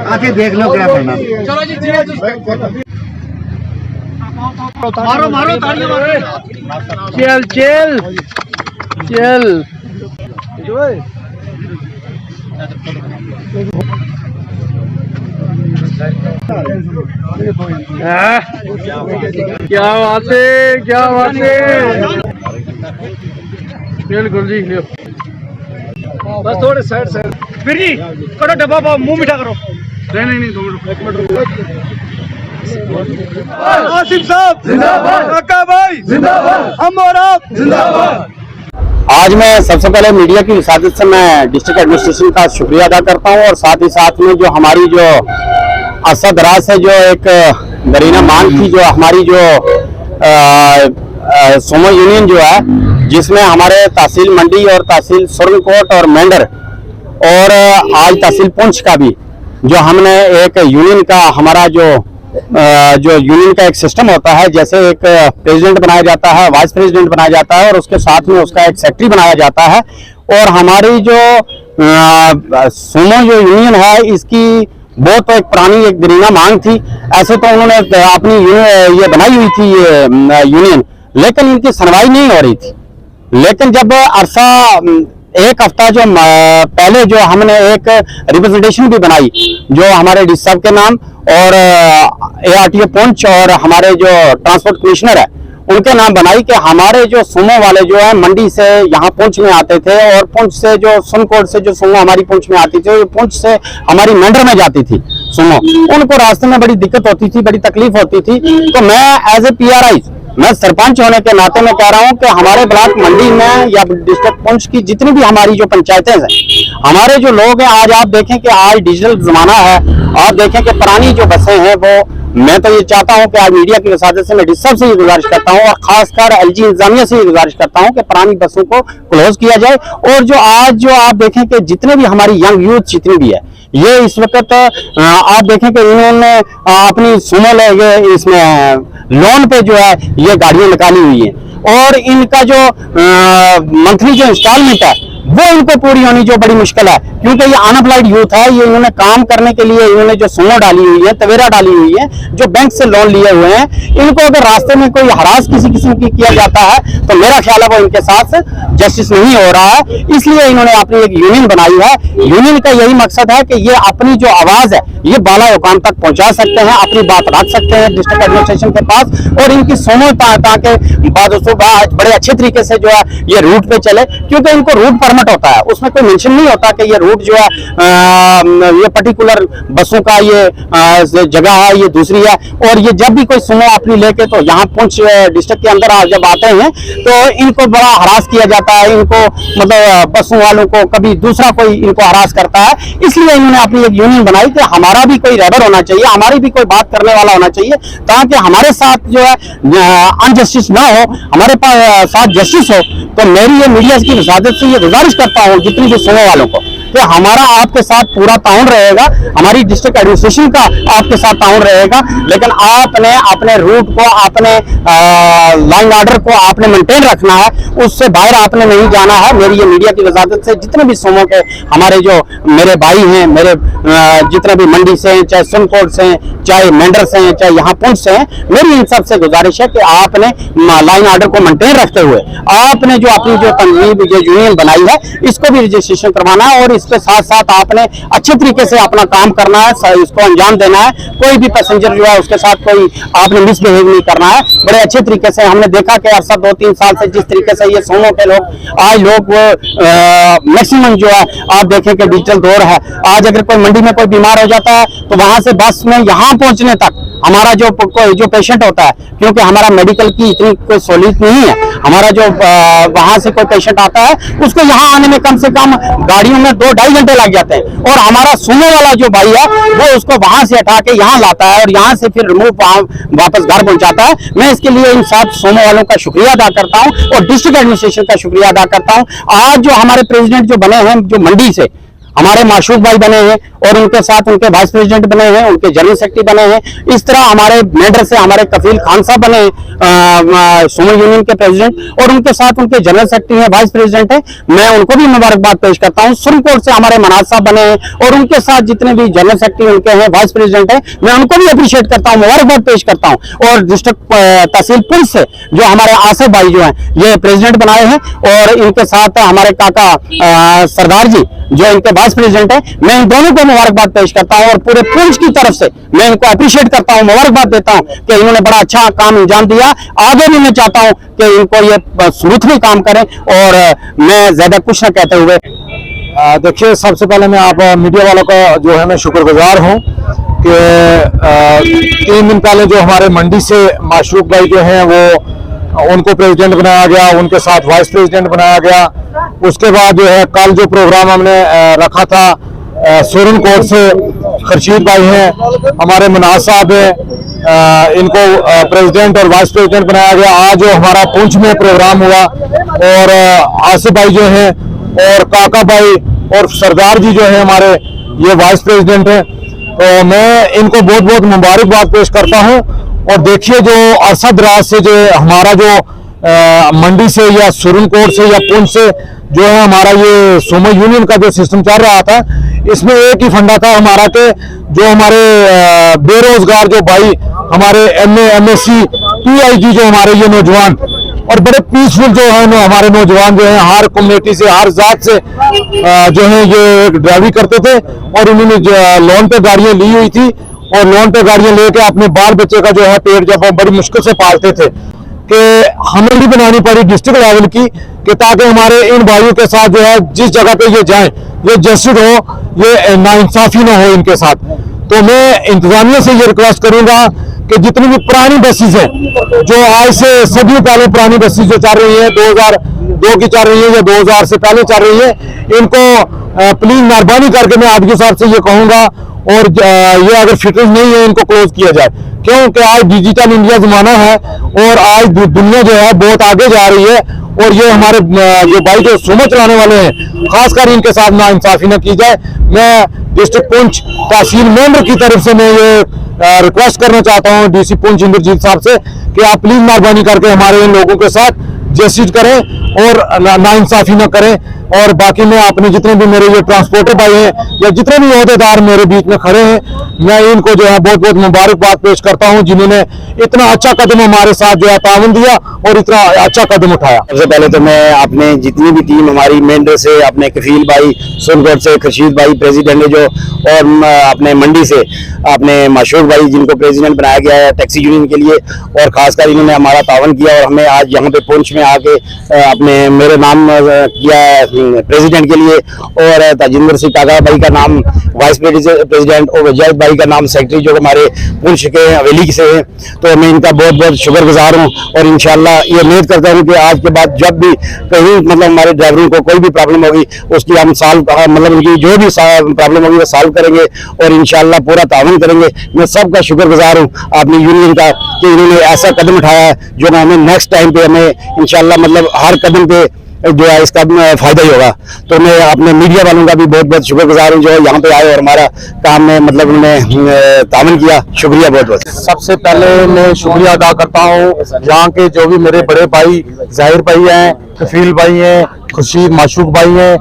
आके देख लो क्या करना। चलो जी मारो मारो तालियां मारो। चल चल चल क्या बात है, क्या बात है। बिल्कुल जी लियो, बस थोड़े साइड साइड फिर जी करो डब्बा मुंह मीठा करो। नहीं 2 मिनट 1 मिनट आसिफ साहब जिंदाबाद, काका भाई जिंदाबाद, हम और आप जिंदाबाद। आज मैं सबसे पहले मीडिया की विसादत से मैं डिस्ट्रिक्ट एडमिनिस्ट्रेशन का शुक्रिया अदा करता हूं और साथ ही साथ में जो हमारी जो अरसा दराज से जो एक दरीना मांग थी, जो हमारी जो सोमो यूनियन जो है, जिसमें हमारे तहसील मंडी और तहसील सुरनकोट और मेंढर और आज तहसील पुंछ का भी जो हमने एक यूनियन का हमारा जो यूनियन का एक सिस्टम होता है, जैसे एक प्रेसिडेंट बनाया जाता है, वाइस प्रेसिडेंट बनाया जाता है और उसके साथ में उसका एक सेक्रेटरी बनाया जाता है। और हमारी जो सोमो जो यूनियन है, इसकी बहुत एक पुरानी एक दरीना मांग थी। ऐसे तो उन्होंने अपनी ये बनाई हुई थी ये यूनियन, लेकिन इनकी सुनवाई नहीं हो रही थी। लेकिन जब अरसा एक हफ्ता जो पहले जो हमने एक रिप्रेजेंटेशन भी बनाई जो हमारे डी साहब के नाम और ARTO पुंछ और हमारे जो ट्रांसपोर्ट कमिश्नर है उनके नाम बनाई कि हमारे जो सोमो वाले जो है मंडी से यहाँ पुंछ में आते थे और पुंछ से जो सुनकोट से जो सोमो हमारी पुंछ में आती थी, पुंछ से हमारी मेंढर में जाती थी सोमो, उनको रास्ते में बड़ी दिक्कत होती थी, बड़ी तकलीफ होती थी। तो मैं एज ए PRI, मैं सरपंच होने के नाते में कह रहा हूं कि हमारे ब्लॉक मंडी में या डिस्ट्रिक्ट पुंछ की जितनी भी हमारी जो पंचायतें हैं, हमारे जो लोग हैं, आज आप देखें कि आज डिजिटल जमाना है, आप देखें कि पुरानी जो बसें हैं वो, मैं तो ये चाहता हूं कि आज मीडिया की वसादत से मैं डिस्टर्ब से ये गुजारिश करता हूं और खासकर LG इंतजामिया से ये गुजारिश करता हूं कि पुरानी बसों को क्लोज किया जाए। और जो आज जो आप देखें कि जितने भी हमारी यंग यूथ जितनी भी है, ये इस वक्त आप देखें कि इन्होंने अपनी सोमो ले इसमें लोन पे जो है ये गाड़ियां निकाली हुई है और इनका जो मंथली जो इंस्टॉलमेंट है वो इनको पूरी होनी जो बड़ी मुश्किल है, क्योंकि ये अनएम्प्लॉयड यूथ है। ये इन्होंने काम करने के लिए इन्होंने जो सोमो डाली हुई है, तवेरा डाली हुई है, जो बैंक से लोन लिए हुए हैं, इनको अगर रास्ते में कोई हरास किसी किस्म की किया जाता है तो मेरा ख्याल है वो इनके साथ जस्टिस नहीं हो रहा है। इसलिए इन्होंने अपनी एक यूनियन बनाई है। यूनियन का यही मकसद है कि ये अपनी जो आवाज है ये बाला हुकाम तक पहुंचा सकते हैं, अपनी बात रख सकते हैं डिस्ट्रिक्ट एडमिनिस्ट्रेशन के पास और इनकी सोमो ताकि बड़े अच्छे तरीके से जो है ये रूट पे चले, क्योंकि इनको रूट परमिट होता है, उसमें कोई मेंशन नहीं होता कि ये रूट जो है ये पर्टिकुलर बसों का ये जगह है, ये दूसरी है। और ये जब भी कोई सोमो अपनी लेके तो यहाँ पुंछ डिस्ट्रिक्ट के अंदर जब आते हैं तो इनको बड़ा हरास किया जाता है, इनको मतलब बसों वालों को कभी दूसरा कोई इनको हरास करता है। इसलिए इन्होंने अपनी एक यूनियन बनाई कि हमारा भी कोई रेबर होना चाहिए, हमारी भी कोई बात करने वाला होना चाहिए, ताकि हमारे साथ जो है अनजस्टिस ना हो, हमारे साथ जस्टिस हो। तो मेरी ये मीडिया की विसादत से ये गुजारिश करता हूँ जितनी भी सोमो वालों को कि हमारा आपके साथ पूरा ताउन रहेगा, हमारी डिस्ट्रिक्ट एडमिनिस्ट्रेशन का आपके साथ ताउन रहेगा, लेकिन आपने अपने रूट को, अपने लाइन ऑर्डर को आपने मेंटेन रखना है, उससे बाहर आपने नहीं जाना है। मेरी ये मीडिया की वजादत से जितने भी सोमो के हमारे जो मेरे भाई हैं, मेरे जितने भी मंडी से हैं, चाहे सुनकोट से हैं, चाहे मेंढर से हैं, चाहे यहाँ पुंछ से हैं, मेरी इन सबसे गुजारिश है कि आपने लाइन ऑर्डर को मेंटेन रखते हुए आपने जो अपनी जो तंजीम जो यूनियन बनाई है इसको भी रजिस्ट्रेशन करवाना है और इसके साथ साथ आपने अच्छे तरीके से अपना काम करना है, इसको अंजाम देना है। कोई भी पैसेंजर जो है उसके साथ कोई आपने मिसबिहेव नहीं करना है, बड़े अच्छे तरीके से। हमने देखा कि अरसा 2-3 साल से जिस तरीके से ये सोमो के लोग आज लोग मैक्सिमम जो है आप देखें कि डिजिटल दौर है। आज अगर कोई मंडी में कोई बीमार हो जाता है तो वहां से बस में यहाँ पहुंचने तक हमारा जो पेशेंट होता है, क्योंकि हमारा मेडिकल की इतनी कोई सहूलियत नहीं है, हमारा जो वहां से कोई पेशेंट आता है उसको यहाँ आने में कम से कम गाड़ियों में 2-2.5 घंटे लग जाते हैं और हमारा सोमो वाला जो भाई है वो उसको वहां से हटा के यहाँ लाता है और यहाँ से फिर रिमूव वापस घर पहुंचाता है। मैं इसके लिए इन सब सोमो वालों का शुक्रिया अदा करता हूँ और डिस्ट्रिक्ट एडमिनिस्ट्रेशन का शुक्रिया अदा करता हूँ। आज जो हमारे प्रेसिडेंट जो बने हैं जो मंडी से हमारे माशूक भाई बने हैं और उनके साथ उनके वाइस प्रेसिडेंट बने हैं, उनके जनरल सेक्रेटरी बने हैं। इस तरह हमारे मेंढर से हमारे कफील खान साहब बने सुमन यूनियन के प्रेसिडेंट, और उनके साथ उनके जनरल सेक्रेटरी हैं, वाइस प्रेसिडेंट है। मैं उनको भी मुबारकबाद पेश करता हूँ। सुरनकोट से हमारे मनाज साहब बने हैं और उनके साथ जितने भी जनरल सेक्रेटरी उनके हैं, वाइस प्रेसिडेंट है, मैं उनको भी अप्रिशिएट करता हूँ, मुबारकबाद पेश करता हूँ। और डिस्ट्रिक्ट तहसील पुंछ से जो हमारे आसिफ भाई जो हैं ये प्रेसिडेंट बनाए हैं, और इनके साथ हमारे काका सरदार जी जो इनके वाइस प्रेसिडेंट है, मैं इन दोनों को मुबारकबाद पेश करता हूं और पूरे पुंछ की तरफ से मैं इनको अप्रिशिएट करता हूं, मुबारकबाद देता हूं कि इन्होंने बड़ा अच्छा काम अंजाम दिया। आगे भी मैं चाहता हूं कि इनको ये स्मूथली काम करें, और मैं ज्यादा कुछ न कहते हुए देखिए, सबसे पहले मैं आप मीडिया वालों का जो है मैं शुक्रगुजार हूं कि 3 दिन पहले जो हमारे मंडी से माशरूक भाई जो हैं वो उनको प्रेसिडेंट बनाया गया, उनके साथ वाइस प्रेसिडेंट बनाया गया। उसके बाद जो है कल जो प्रोग्राम हमने रखा था सुरनकोट से खर्शीद भाई हैं, हमारे मनाज साहब हैं, इनको प्रेसिडेंट और वाइस प्रेसिडेंट बनाया गया। आज जो हमारा पुंछ में प्रोग्राम हुआ, और आसिफ भाई जो हैं और काका भाई और सरदार जी जो हैं हमारे ये वाइस प्रेसिडेंट हैं, तो मैं इनको बहुत बहुत मुबारकबाद पेश करता हूं। और देखिए, जो अरसा दराज से जो हमारा जो मंडी से या सुरनकोट से या पुंछ से जो है हमारा ये सुमन यूनियन का जो सिस्टम चल रहा था, इसमें एक ही फंडा था हमारा के जो हमारे बेरोजगार जो भाई हमारे MA MSc PhD जो हमारे ये नौजवान और बड़े पीसफुल जो है हमारे नौजवान जो हैं, हर कम्युनिटी से हर जात से जो है ये ड्राइविंग करते थे, और उन्होंने लोन पे गाड़ियां ली हुई थी, और लोन पे गाड़ियां लेके अपने बाल बच्चे का जो है पेट जब बड़ी मुश्किल से पालते थे, कि हमें भी बनानी पड़ी डिस्ट्रिक्ट लेवल की, कि ताकि हमारे इन भाइयों के साथ जो है जिस जगह पे ये जाएं ये जस्टिस हो, ये नाइंसाफी ना हो इनके साथ। तो मैं इंतजामिया से ये रिक्वेस्ट करूंगा कि जितनी भी पुरानी बसेस हैं, जो आज से सदियों पहले पुरानी बसेस जो चल रही है, 2002 की चल रही है या 2000 से पहले चल रही है, इनको प्लीज मेहरबानी करके मैं आपके साथ से ये कहूंगा, और ये अगर फिटनेस नहीं है इनको क्लोज किया जाए, क्योंकि आज डिजिटल इंडिया जमाना है और आज दुनिया जो है बहुत आगे जा रही है, और ये हमारे जो भाई जो सुमो चलाने वाले हैं, खासकर इनके साथ नाइंसाफी न की जाए। मैं डिस्ट्रिक्ट पुंछ तहसील मेंबर की तरफ से मैं ये रिक्वेस्ट करना चाहता हूँ DC पुंछ इंद्रजीत साहब से कि आप प्लीज मेहरबानी करके हमारे इन लोगों के साथ जस्टिस करें और नाइंसाफी न करें। और बाकी मैं अपने जितने भी मेरे ये ट्रांसपोर्टर भाई हैं या जितने भी ओहदेदार मेरे बीच में खड़े हैं, मैं इनको जो है बहुत बहुत मुबारकबाद पेश करता हूं, जिन्होंने इतना अच्छा कदम हमारे साथ जो है ताउन दिया और इतना अच्छा कदम उठाया। सबसे पहले तो मैं अपने जितनी भी टीम हमारी मेंढर से, अपने कफील भाई सुरनकोट से खर्शीद भाई प्रेसिडेंट है जो, और अपने मंडी से अपने माशरूक भाई जिनको प्रेसिडेंट बनाया गया है टैक्सी यूनियन के लिए, और खासकर इन्होंने हमारा तावन किया और हमें आज यहाँ पे पुंछ में आके अपने मेरे नाम किया है प्रेसिडेंट के लिए, और ताजिंदर सिंह काका भाई का नाम वाइस प्रेसिडेंट और वजायद भाई का नाम सेक्रेटरी जो हमारे पुंछ के हवेली से हैं। तो मैं इनका बहुत बहुत शुक्रगुजार हूँ, और इंशाल्लाह ये उम्मीद करता हूँ कि आज के बाद जब भी कहीं मतलब हमारे ड्राइवरों को कोई भी प्रॉब्लम होगी उसकी हम मतलब उनकी जो भी प्रॉब्लम होगी वो सॉल्व करेंगे और इंशाल्लाह पूरा ताउन करेंगे। मैं सबका शुक्रगुजार हूँ अपनी यूनियन का कि इन्होंने ऐसा कदम उठाया है जो हमें नेक्स्ट टाइम पे हमें इंशाल्लाह मतलब हर कदम पे जो है इसका फायदा ही होगा। तो मैं अपने मीडिया वालों का भी बहुत बहुत शुक्रगुजार हूँ जो यहाँ पे आए और हमारा काम में मतलब उन्होंने तामन किया। शुक्रिया बहुत बहुत। सबसे पहले मैं शुक्रिया अदा करता हूँ यहाँ के जो भी मेरे बड़े भाई जाहिर भाई हैं, कफील भाई हैं, खुर्शीद माशूक भाई हैं,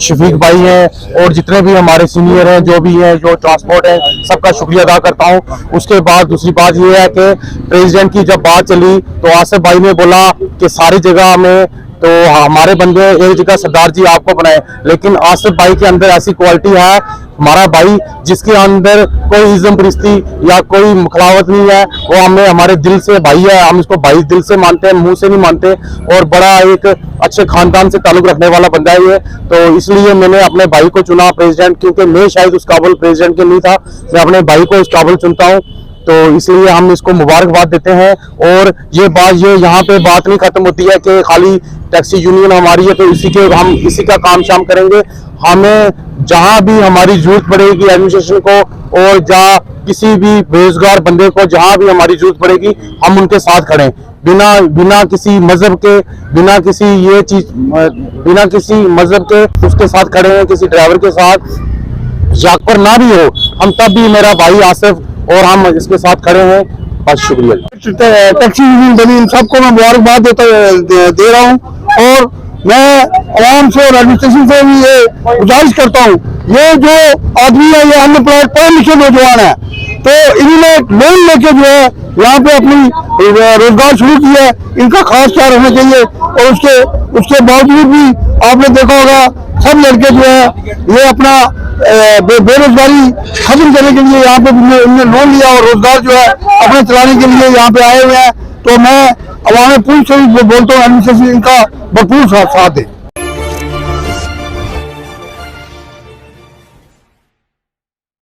शफीक भाई हैं, और जितने भी हमारे सीनियर हैं जो भी हैं जो ट्रांसपोर्ट हैं, सबका शुक्रिया अदा करता हूं। उसके बाद दूसरी बात ये है कि प्रेसिडेंट की जब बात चली तो आसिफ भाई ने बोला कि सारी जगह में तो हमारे बंदे एक जगह सरदार जी आपको बनाए, लेकिन आसिफ भाई के अंदर ऐसी क्वालिटी है, हमारा भाई जिसके अंदर कोई इज्जत परिस्ती या कोई मुखलावत नहीं है, वो हमें हमारे दिल से भाई है, हम इसको भाई दिल से मानते हैं, मुंह से नहीं मानते, और बड़ा एक अच्छे खानदान से ताल्लुक रखने वाला बंदा है ये। तो इसलिए मैंने अपने भाई को चुना प्रेसिडेंट, क्योंकि मैं शायद उस काबिल प्रेसिडेंट के नहीं था, मैं अपने भाई को उस काबिल चुनता हूँ। तो इसलिए हम इसको मुबारकबाद देते हैं। और ये बात ये यहाँ पे बात नहीं खत्म होती है कि खाली टैक्सी यूनियन हमारी है तो हम इसी का काम शाम करेंगे। हमें जहाँ भी हमारी जरूरत पड़ेगी एडमिनिस्ट्रेशन को, और जहाँ किसी भी बेरोजगार बंदे को जहाँ भी हमारी जरूरत पड़ेगी हम उनके साथ खड़े, बिना किसी मजहब के, बिना किसी मजहब के उसके साथ खड़े हैं, किसी ड्राइवर के साथ जाग पर ना भी हो, हम तब भी मेरा भाई आसिफ और हम इसके साथ खड़े हैं। बस शुक्रिया। टैक्सी यूनियन बनी, इन सबको मैं मुबारकबाद दे रहा हूँ और मैं आवाम से और एडमिनिस्ट्रेशन से भी ये गुजारिश करता हूँ, ये जो आदमी है ये अनएम्प्लॉयड पढ़े लिखे नौजवान है, तो इन्होंने लोन लेके जो है यहाँ पे अपनी रोजगार शुरू किया है, इनका खास ख्याल रखना चाहिए। और उसके बावजूद भी आपने देखा होगा सब लड़के जो है ये अपना बेरोजगारी खत्म करने के लिए यहाँ पे इन्होंने लोन लिया और रोजगार जो है अपने चलाने के लिए यहाँ पे आए हुए हैं। तो मैं अवाम पूरी से बोलता हूँ एडमिनिस्ट्रेशन इनका भरपूर साथ दे।